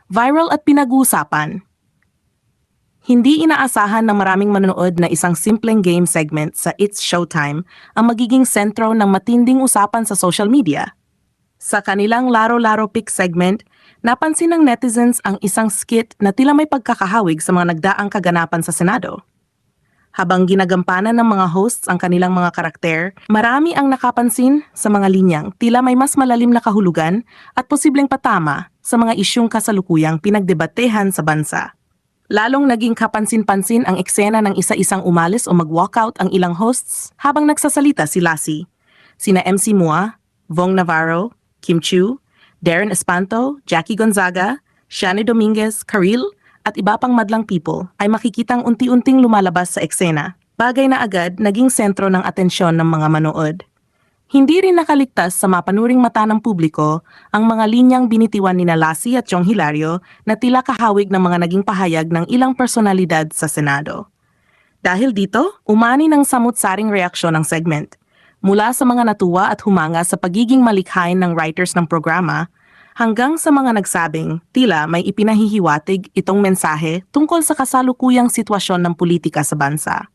viral at pinag-uusapan. Hindi inaasahan ng maraming manonood na isang simpleng game segment sa It's Showtime ang magiging sentro ng matinding usapan sa social media. Sa kanilang Laro-Laro Pick segment, napansin ng netizens ang isang skit na tila may pagkakahawig sa mga nagdaang kaganapan sa Senado. Habang ginagampanan ng mga hosts ang kanilang mga karakter, marami ang nakapansin sa mga linyang tila may mas malalim na kahulugan at posibleng patama sa mga isyung kasalukuyang pinagdebatehan sa bansa. Lalong naging kapansin-pansin ang eksena ng isa-isang umalis o mag-walkout ang ilang hosts habang nagsasalita si Lassie. Sina MC Mua, Vong Navarro, Kim Chiu, Darren Espanto, Jackie Gonzaga, Shani Dominguez, Karil, at iba pang madlang people ay makikitang unti-unting lumalabas sa eksena, bagay na agad naging sentro ng atensyon ng mga manood. Hindi rin nakaligtas sa mapanuring mata ng publiko ang mga linyang binitiwan ni Lassie at Chong Hilario na tila kahawig ng mga naging pahayag ng ilang personalidad sa Senado. Dahil dito, umani ng samut-saring reaksyon ng segment. Mula sa mga natuwa at humanga sa pagiging malikhain ng writers ng programa, hanggang sa mga nagsabing tila may ipinahihiwatig itong mensahe tungkol sa kasalukuyang sitwasyon ng politika sa bansa.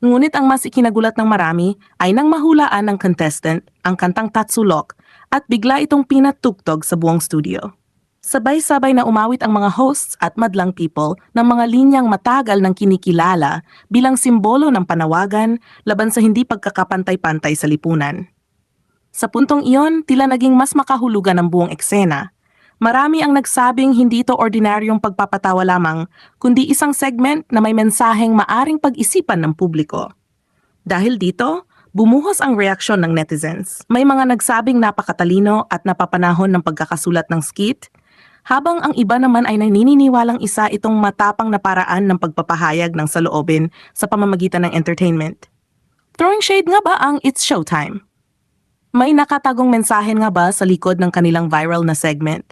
Ngunit ang mas ikinagulat ng marami ay nang mahulaan ng contestant ang kantang Tatsulok at bigla itong pinatugtog sa buong studio. Sabay-sabay na umawit ang mga hosts at madlang people ng mga linyang matagal ng kinikilala bilang simbolo ng panawagan laban sa hindi pagkakapantay-pantay sa lipunan. Sa puntong iyon, tila naging mas makahulugan ang buong eksena. Marami ang nagsabing hindi ito ordinaryong pagpapatawa lamang, kundi isang segment na may mensaheng maaring pag-isipan ng publiko. Dahil dito, bumuhos ang reaksyon ng netizens. May mga nagsabing napakatalino at napapanahon ng pagkakasulat ng skit, habang ang iba naman ay naniniwalang isa itong matapang na paraan ng pagpapahayag ng saloobin sa pamamagitan ng entertainment. Throwing shade nga ba ang It's Showtime? May nakatagong mensahe nga ba sa likod ng kanilang viral na segment?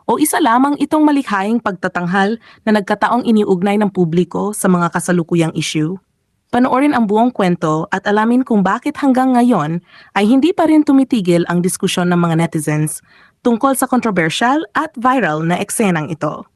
O isa lamang itong malikhaing pagtatanghal na nagkataong iniugnay ng publiko sa mga kasalukuyang issue? Panoorin ang buong kwento at alamin kung bakit hanggang ngayon ay hindi pa rin tumitigil ang diskusyon ng mga netizens tungkol sa controversial at viral na eksenang ito.